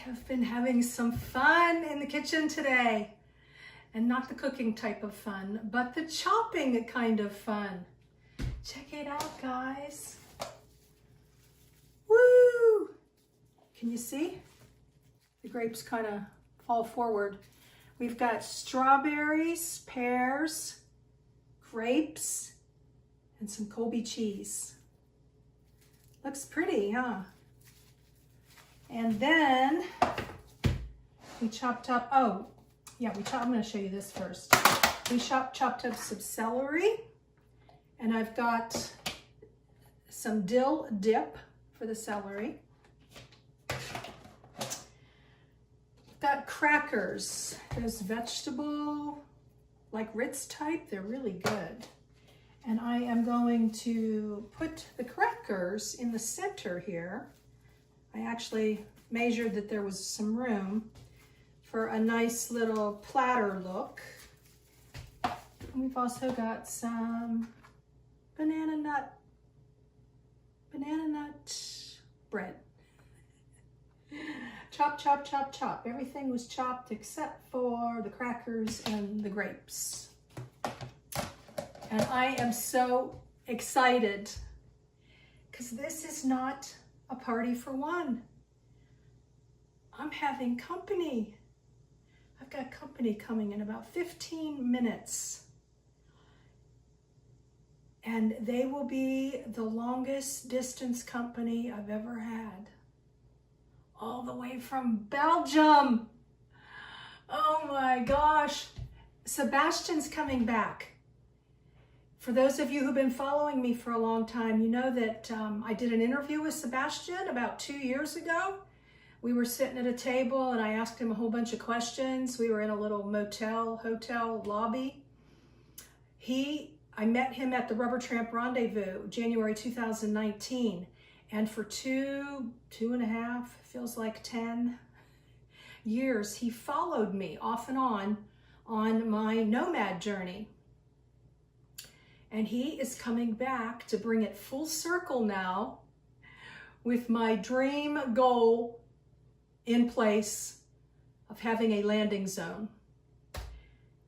have been having some fun in the kitchen today. And not the cooking type of fun, but the chopping kind of fun. Check it out, guys. Woo! Can you see? The grapes kind of fall forward. We've got strawberries, pears, grapes, and some Colby cheese. Looks pretty, huh? And then we chopped up, I'm going to show you this first. We chopped up some celery, and I've got some dill dip for the celery. Got crackers. There's vegetable, like Ritz type. They're really good. And I am going to put the crackers in the center here. I actually measured that there was some room for a nice little platter look. And we've also got some banana nut bread. Chop, chop, chop, chop. Everything was chopped except for the crackers and the grapes. And I am so excited because this is not a party for one. I'm having company. I've got company coming in about 15 minutes. And they will be the longest distance company I've ever had. All the way from Belgium. Oh my gosh. Sebastian's coming back. For those of you who've been following me for a long time, you know that I did an interview with Sebastien about 2 years ago. We were sitting at a table and I asked him a whole bunch of questions. We were in a little hotel lobby. I met him at the Rubber Tramp Rendezvous, January 2019. And for two and a half, feels like 10 years, he followed me off and on my nomad journey. And he is coming back to bring it full circle now with my dream goal in place of having a landing zone.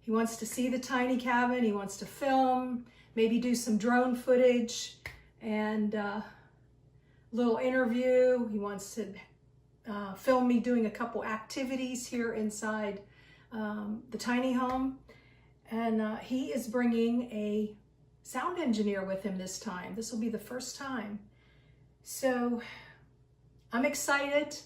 He wants to see the tiny cabin. He wants to film, maybe do some drone footage and a little interview. He wants to film me doing a couple activities here inside the tiny home. And he is bringing a sound engineer with him this time. This will be the first time. So I'm excited.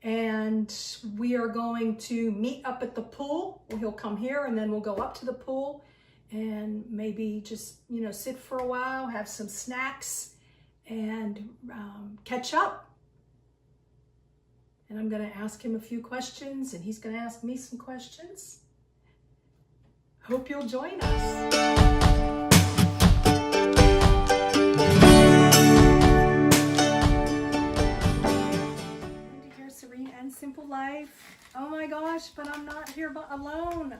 And we are going to meet up at the pool. He'll come here and then we'll go up to the pool and maybe just, sit for a while, have some snacks and catch up. And I'm going to ask him a few questions and he's going to ask me some questions. Hope you'll join us. Simple life. Oh my gosh, but I'm not here alone.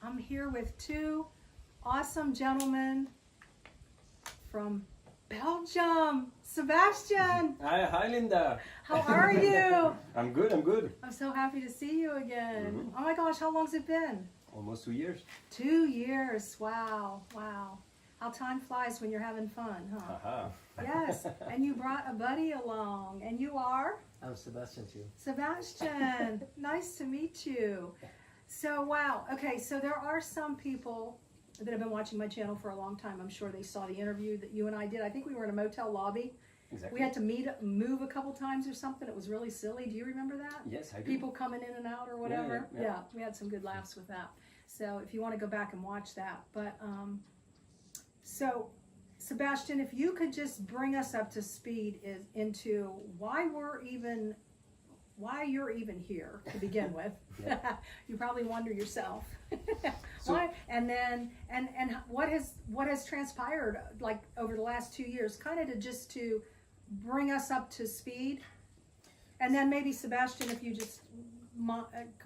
I'm here with two awesome gentlemen from Belgium. Sebastien. Hi Linda. How are you? I'm good. I'm so happy to see you again. Oh my gosh, how long's it been? Almost 2 years. 2 years. Wow. How time flies when you're having fun, huh? Aha. Yes, and you brought a buddy along, and you are? I'm Sebastien too. Sebastien, nice to meet you. So, wow. Okay, so there are some people that have been watching my channel for a long time. I'm sure they saw the interview that you and I did. I think we were in a motel lobby. Exactly. We had to move a couple times or something. It was really silly. Do you remember that? Yes, I do. People coming in and out or whatever. Yeah. We had some good laughs with that. So if you want to go back and watch that. But, so Sebastien, if you could just bring us up to speed into why you're even here to begin with. You probably wonder yourself. Why? And then and what has transpired like over the last 2 years, kind of to bring us up to speed. And then maybe Sebastien, if you just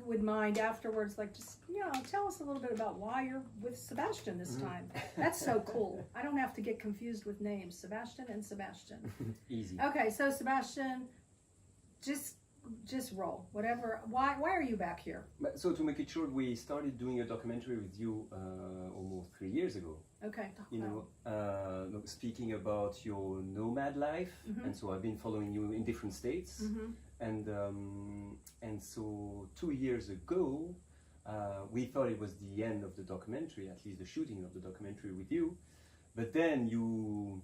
would mind afterwards, like just tell us a little bit about why you're with Sebastien this time. That's so cool. I don't have to get confused with names. Sebastien and Sebastien. Easy. Okay, so Sebastien, just just roll. Whatever. Why are you back here? So to make it short, we started doing a documentary with you almost 3 years ago. Okay. You know, speaking about your nomad life, and so I've been following you in different states, and so 2 years ago, we thought it was the end of the documentary, at least the shooting of the documentary with you, but then you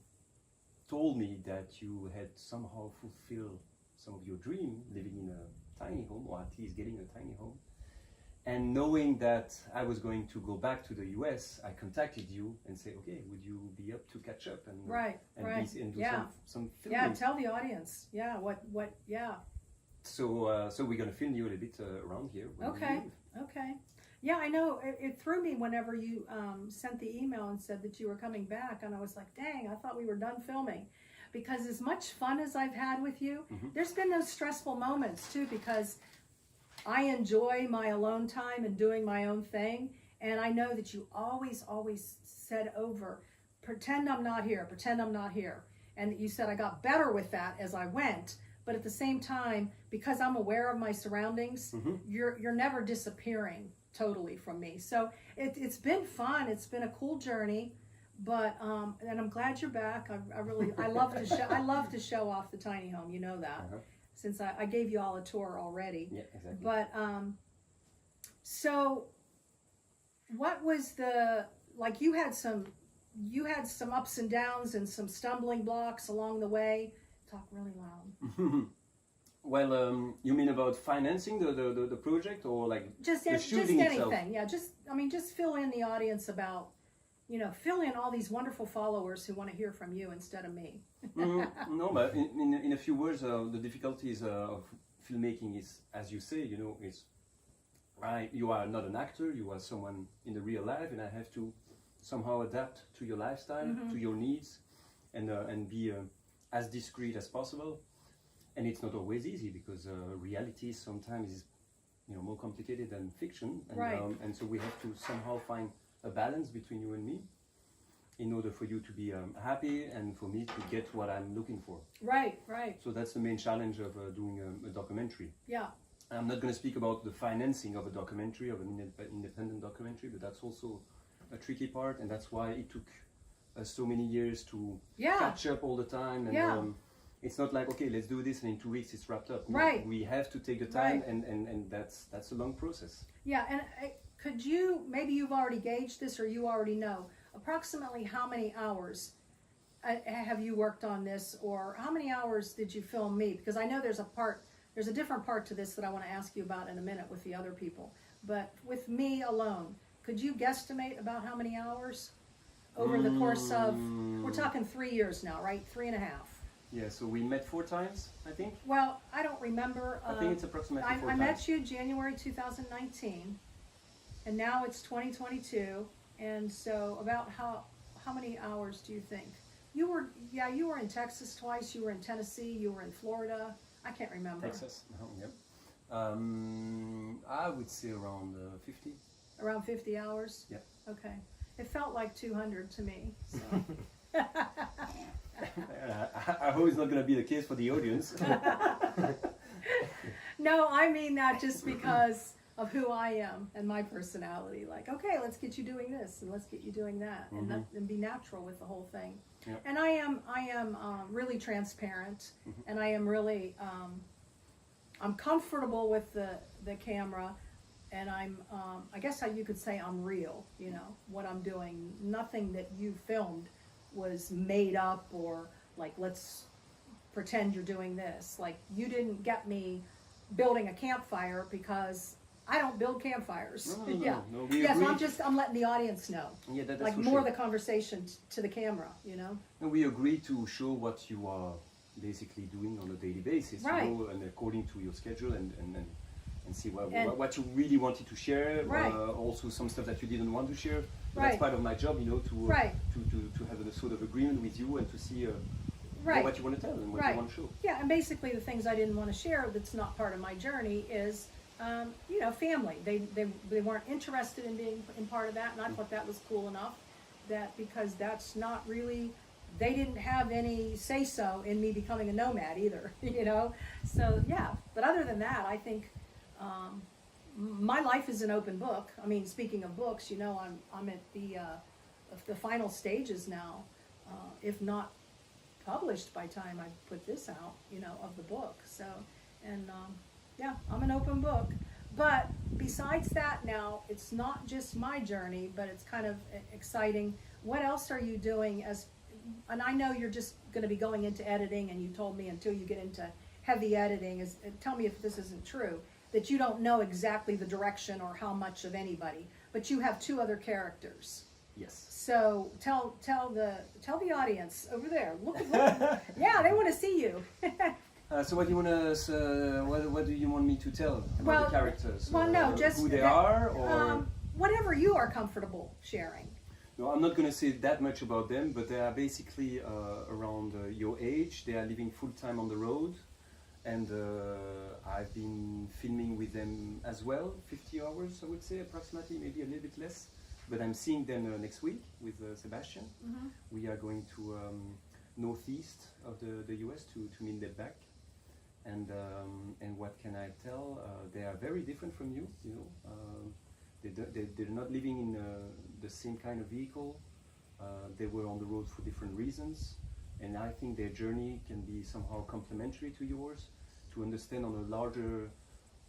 told me that you had somehow fulfilled some of your dream, living in a tiny home, or at least getting a tiny home. And knowing that I was going to go back to the US, I contacted you and said, okay, would you be up to catch up and do some filming? Yeah, tell the audience. Yeah, what, yeah. So we're going to film you a little bit around here. Okay. Yeah, I know. It threw me whenever you sent the email and said that you were coming back, and I was like, dang, I thought we were done filming. Because as much fun as I've had with you, there's been those stressful moments too, because I enjoy my alone time and doing my own thing. And I know that you always said over, pretend I'm not here, pretend I'm not here. And you said I got better with that as I went. But at the same time, because I'm aware of my surroundings, you're never disappearing totally from me. So it's been fun. It's been a cool journey. But and I'm glad you're back. I love to show off the tiny home. You know that, since I gave you all a tour already. Yeah, exactly. But so what was you had some ups and downs and some stumbling blocks along the way. Talk really loud. Well, you mean about financing the project, or like just shooting anything? itself? Yeah, just fill in the audience about. Fill in all these wonderful followers who want to hear from you instead of me. No, but in a few words, the difficulties of filmmaking is, as you say, is you are not an actor, you are someone in the real life, and I have to somehow adapt to your lifestyle, to your needs, and be as discreet as possible. And it's not always easy, because reality sometimes is more complicated than fiction, and, and so we have to somehow find a balance between you and me in order for you to be happy and for me to get what I'm looking for. Right. So that's the main challenge of doing a documentary. Yeah. I'm not going to speak about the financing of a documentary, of an independent documentary, but that's also a tricky part, and that's why it took so many years to catch up all the time. And it's not like, okay, let's do this and in 2 weeks it's wrapped up. No, we have to take the time, and that's a long process. Yeah, and maybe you've already gauged this, or you already know, approximately how many hours have you worked on this, or how many hours did you film me? Because I know there's a different part to this that I want to ask you about in a minute with the other people. But with me alone, could you guesstimate about how many hours over the course of, we're talking 3 years now, right? 3.5. Yeah, so we met 4 times, I think. Well, I don't remember. I think it's approximately 4 times. I met you January 2019. And now it's 2022, and so about how many hours do you think? You were in Texas twice, you were in Tennessee, you were in Florida. I can't remember. Texas, yep. I would say around 50. Around 50 hours? Yep. Okay. It felt like 200 to me. So. I hope it's not going to be the case for the audience. No, I mean that just because of who I am and my personality. Like, okay, let's get you doing this and let's get you doing that, and be natural with the whole thing. Yep. And I am really transparent, and I am really I'm comfortable with the camera, and I guess how you could say I'm real. What I'm doing. Nothing that you filmed was made up, or like, let's pretend you're doing this. Like, you didn't get me building a campfire, because I don't build campfires. No, I'm letting the audience know. Yeah, that's like more the conversation to the camera, And we agree to show what you are basically doing on a daily basis, and according to your schedule, and see what you really wanted to share. Also some stuff that you didn't want to share. That's part of my job, to have a sort of agreement with you, and to see what you want to tell and what you want to show. Yeah, and basically the things I didn't want to share that's not part of my journey is family. They weren't interested in being in part of that, and I thought that was cool enough, that because that's not really they didn't have any say-so in me becoming a nomad either, you know? So, yeah, but other than that, I think my life is an open book. I mean, speaking of books, you know, I'm at the final stages now, if not published by time I put this out, you know, of the book. So, and yeah, I'm an open book. But besides that now, it's not just my journey, but it's kind of exciting. What else are you doing and I know you're just going to be going into editing, and you told me until you get into heavy editing, tell me if this isn't true, that you don't know exactly the direction or how much of anybody, but you have 2 other characters. Yes. So tell the audience over there. Look, yeah, they want to see you. So what do you want to? What do you want me to tell about the characters? Well, no, just who they are, or whatever you are comfortable sharing. No, I'm not going to say that much about them, but they are basically around your age. They are living full time on the road, and I've been filming with them as well, 50 hours, I would say, approximately, maybe a little bit less. But I'm seeing them next week with Sebastien. Mm-hmm. We are going to northeast of the US to meet them back. And what can I tell? They are very different from you, you know. They're not living in the same kind of vehicle. They were on the road for different reasons. And I think their journey can be somehow complementary to yours, to understand on a larger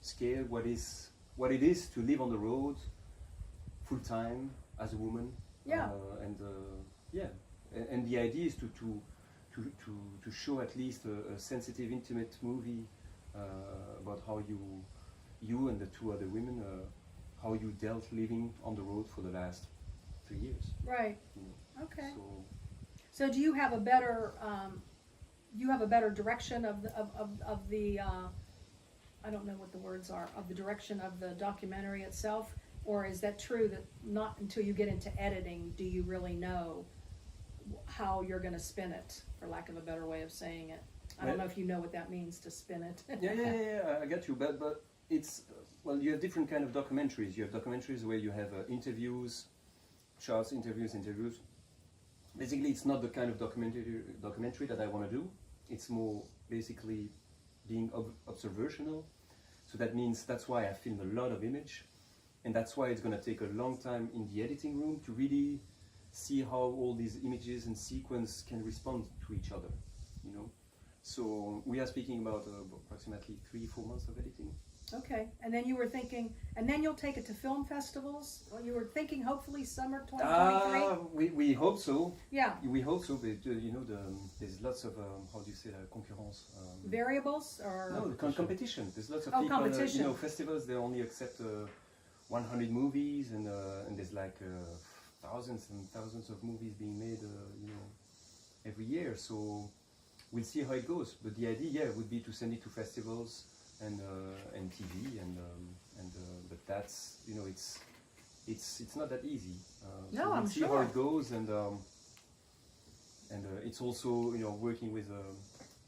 scale what it is to live on the road full time as a woman. Yeah. And the idea is to show at least a sensitive, intimate movie about how you and the 2 other women, how you dealt living on the road for the last 3 years. Right. You know? Okay. So do you have a better direction of the I don't know what the words are, of the direction of the documentary itself, or is that true that not until you get into editing do you really know how you're going to spin it, for lack of a better way of saying it? I don't know if you know what that means, to spin it. Yeah, I get you, but it's, well, you have different kind of documentaries. You have documentaries where you have interviews, shots, interviews. Basically, it's not the kind of documentary that I want to do. It's more basically being observational. So that means that's why I filmed a lot of image, and that's why it's going to take a long time in the editing room to really see how all these images and sequence can respond to each other, you know. So we are speaking about approximately 3-4 months of editing. Okay, and then you were thinking, and then you'll take it to film festivals? Well, you were thinking hopefully summer 2023? We hope so. Yeah. We hope so, but you know, there's lots of, how do you say that, concurrence? Variables, or? No, competition. There's lots of people, competition. You know, festivals, they only accept 100 movies, and there's like thousands and thousands of movies being made, you know, every year. So we'll see how it goes. But the idea, would be to send it to festivals and TV, but that's, you know, it's not that easy. No, so we'll I'm see sure. how it goes, and it's also, you know, working with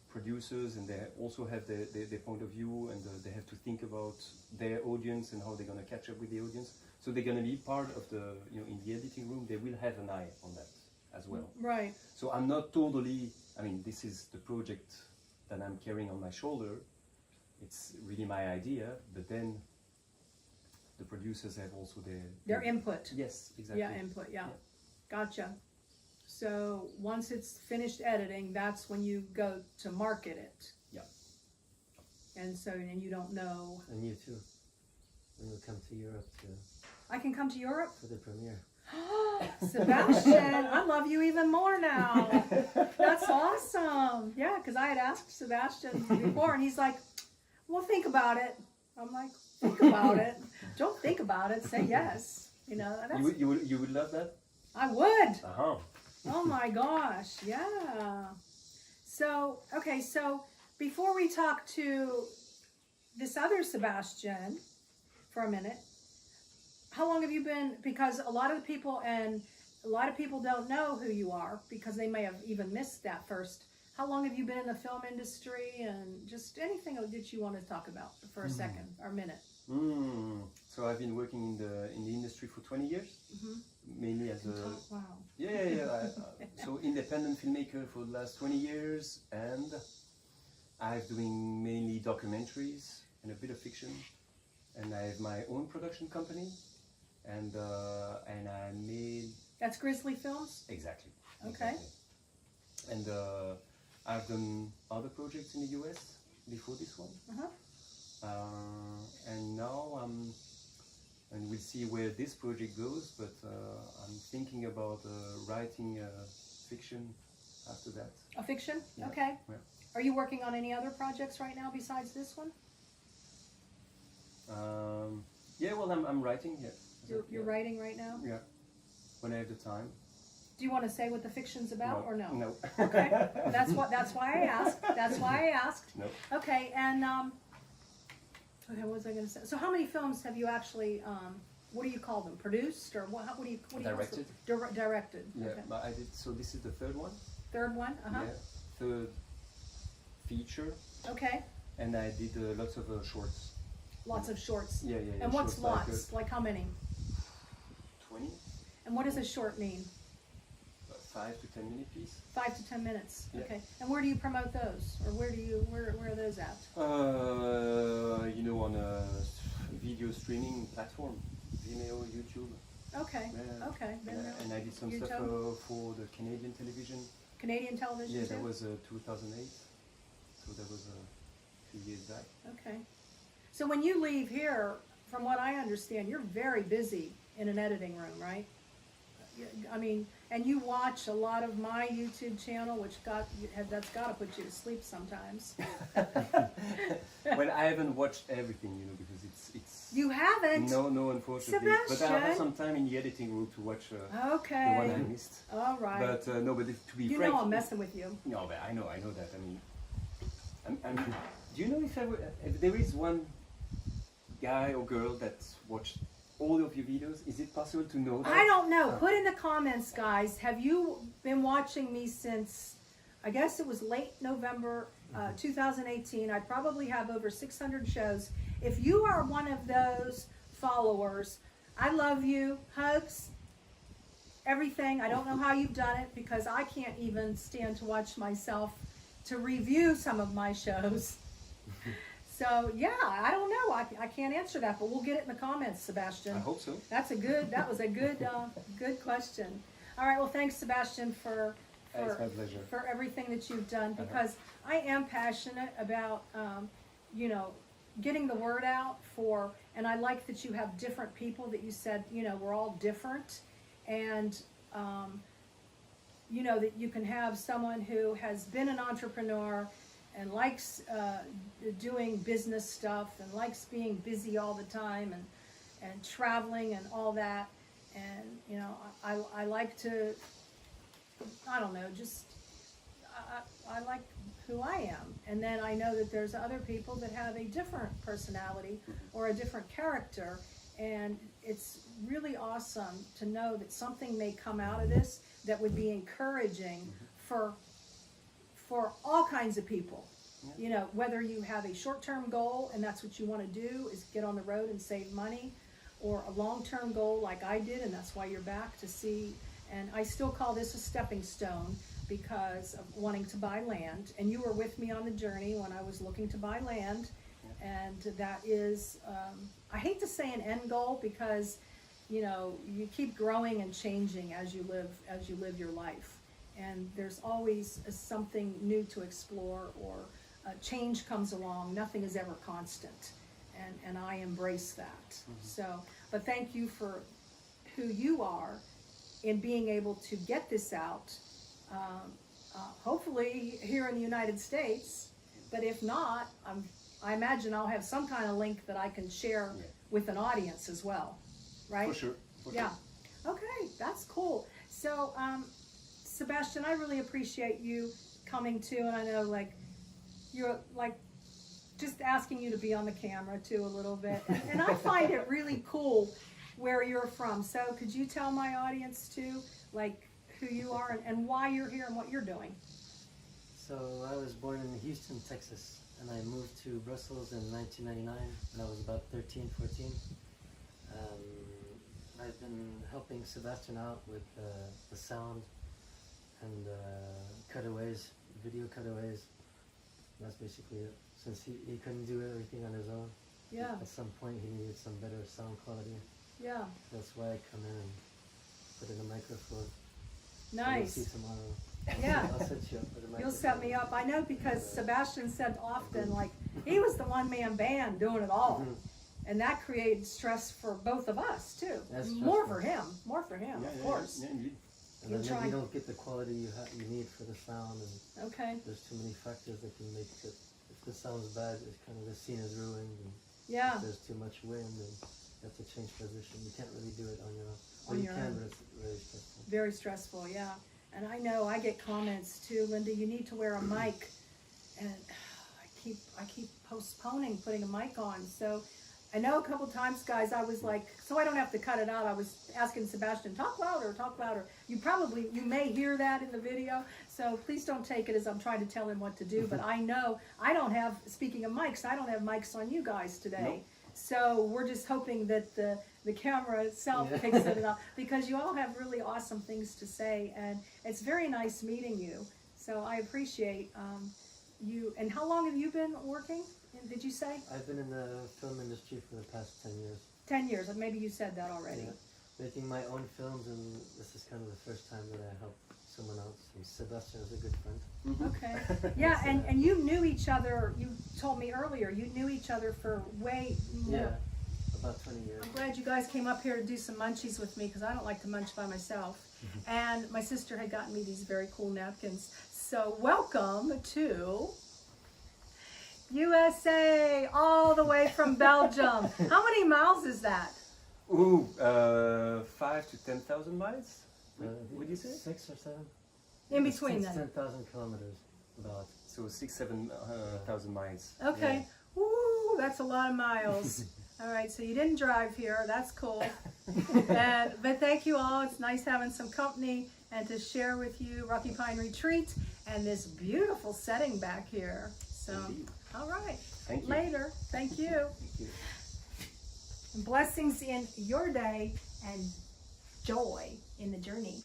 producers, and they also have their point of view, and they have to think about their audience and how they're going to catch up with the audience. So they're going to be part of the, you know, in the editing room, they will have an eye on that as well. Right. So I'm not totally, I mean, this is the project that I'm carrying on my shoulder. It's really my idea, but then the producers have also their input. Yes, exactly. Yeah, input, yeah. Gotcha. So once it's finished editing, that's when you go to market it. Yeah. And you don't know. And you too. When you come to Europe I can come to Europe? for the premiere. Sebastian, I love you even more now. That's awesome. Yeah, because I had asked Sebastian before, and he's like, well, think about it. I'm like, think about it. Don't think about it. Say yes. You know. That's, You would love that? I would. Uh-huh. Oh my gosh. Yeah. So, okay. So before we talk to this other Sebastian for a minute, how long have you been, because a lot of people don't know who you are, because they may have even missed that first. How long have you been in the film industry, and just anything that you want to talk about for a second or minute? So I've been working in the industry for 20 years, mainly as a Wow. so independent filmmaker for the last 20 years, and I'm doing mainly documentaries and a bit of fiction, and I have my own production company, and I made That's Grizzly Films? exactly. Okay. And I've done other projects in the US before this one, and now and we'll see where this project goes, but I'm thinking about writing fiction after that. A fiction? Yeah. Okay. Yeah. Are you working on any other projects right now besides this one? Yeah, well, I'm writing, yeah. You're writing right now? Yeah, when I have the time. Do you want to say what the fiction's about or no? No. Okay. That's why I asked. That's why I asked. No. Okay, and okay, what was I going to say? So how many films have you actually what do you call them? Produced or what do you Directed. Directed. Yeah, Okay. but I did. So this is the third one. Third one? Yeah, third feature, Okay. and I did lots of shorts. Lots of shorts. Yeah. And what's shorts lots? Like how many? 20. And what does a short mean? 5 to 10 minute piece. 5 to 10 minutes. Yeah. Okay. And where do you promote those, or where are those at? On a video streaming platform, Vimeo, YouTube. Okay. Yeah. Okay. Yeah, and I did some YouTube? stuff for the Canadian television. Canadian television. Yeah, too? that was 2008. So that was a few years back. Okay. So when you leave here, from what I understand, you're very busy in an editing room, right? I mean, and you watch a lot of my YouTube channel, which that's got to put you to sleep sometimes. Well, I haven't watched everything, because it's. You haven't? No, unfortunately. But I have some time in the editing room to watch the one Okay. I missed. All right. But no, but to be You frank, know I'm messing with you. No, but I know that. I mean, do you know if there is one guy or girl that watched all of your videos? Is it possible to know that? I don't know. Put in the comments, guys. Have you been watching me since, I guess it was late November 2018. I probably have over 600 shows. If you are one of those followers, I love you. Hugs. Everything. I don't know how you've done it because I can't even stand to watch myself to review some of my shows. So yeah, I don't know. I can't answer that, but we'll get it in the comments, Sebastien. I hope so. That was a good question. All right. Well, thanks, Sebastien, for It's my pleasure. for everything that you've done, because I am passionate about getting the word out and I like that you have different people that you said, we're all different, and that you can have someone who has been an entrepreneur and likes doing business stuff and likes being busy all the time and traveling and all that. And, I like to, I don't know, just, I like who I am. And then I know that there's other people that have a different personality or a different character. And it's really awesome to know that something may come out of this that would be encouraging for all kinds of people. Whether you have a short-term goal and that's what you want to do is get on the road and save money, or a long-term goal like I did, and that's why you're back to see. And I still call this a stepping stone because of wanting to buy land. And you were with me on the journey when I was looking to buy land. And that is, I hate to say an end goal because, you keep growing and changing as you live your life. And there's always something new to explore, or change comes along. Nothing is ever constant. And I embrace that. So, but thank you for who you are in being able to get this out, hopefully here in the United States. But if not, I imagine I'll have some kind of link that I can share with an audience as well, right? For sure. Yeah. Okay, that's cool. So, Sebastien, I really appreciate you coming too, and I know you're just asking you to be on the camera too a little bit, and I find it really cool where you're from. So could you tell my audience too, who you are and why you're here and what you're doing? So I was born in Houston, Texas, and I moved to Brussels in 1999 when I was about 13, 14. I've been helping Sebastien out with the sound and cutaways, video cutaways. That's basically it. Since he couldn't do everything on his own, Yeah, at some point he needed some better sound quality. yeah. That's why I come in and put in a microphone. Nice. You'll see tomorrow. Yeah. I'll set you up with a microphone. You'll set me up. I know because Sebastien said often, like, he was the one-man band doing it all. Mhm. And that created stress for both of us, too. That's More stressful. for him, of course. Yeah, indeed. And You then try- maybe you don't get the quality you need for the sound, and Okay, there's too many factors that can make it. If the sound's bad, it's kind of the scene is ruined, and yeah, if there's too much wind, and you have to change position. You can't really do it on your own. On Well, your you can, own. but it's very stressful. very stressful, yeah. And I know I get comments too, Linda, you need to wear a mic. And I keep postponing putting a mic on. So I know a couple times, guys, I was like, so I don't have to cut it out. I was asking Sebastien, talk louder, talk louder. You may hear that in the video. So please don't take it as I'm trying to tell him what to do. But I know I don't have, speaking of mics, I don't have mics on you guys today. Nope. So we're just hoping that the camera itself Yeah. picks it up, because you all have really awesome things to say, and it's very nice meeting you. So I appreciate you. And how long have you been working? Did you say? I've been in the film industry for the past 10 years. 10 years. Maybe you said that already. Yeah, making my own films, and this is kind of the first time that I help someone else. And Sebastien is a good friend. Okay. Yeah, and you knew each other, you told me earlier, you knew each other for way more. Yeah, about 20 years. I'm glad you guys came up here to do some munchies with me, because I don't like to munch by myself. And my sister had gotten me these very cool napkins. So welcome to USA, all the way from Belgium. How many miles is that? Ooh, 5 to 10,000 miles? I Would think you say? 6 or 7? In between It's then. 10,000 kilometers, about. So 7,000 miles. Okay. Woo, that's a lot of miles. All right, so you didn't drive here. That's cool. But thank you all. It's nice having some company and to share with you Rocky Pine Retreat and this beautiful setting back here. So, Indeed. all right. Thank you. Later. Thank you. Thank you. And blessings in your day and joy in the journey.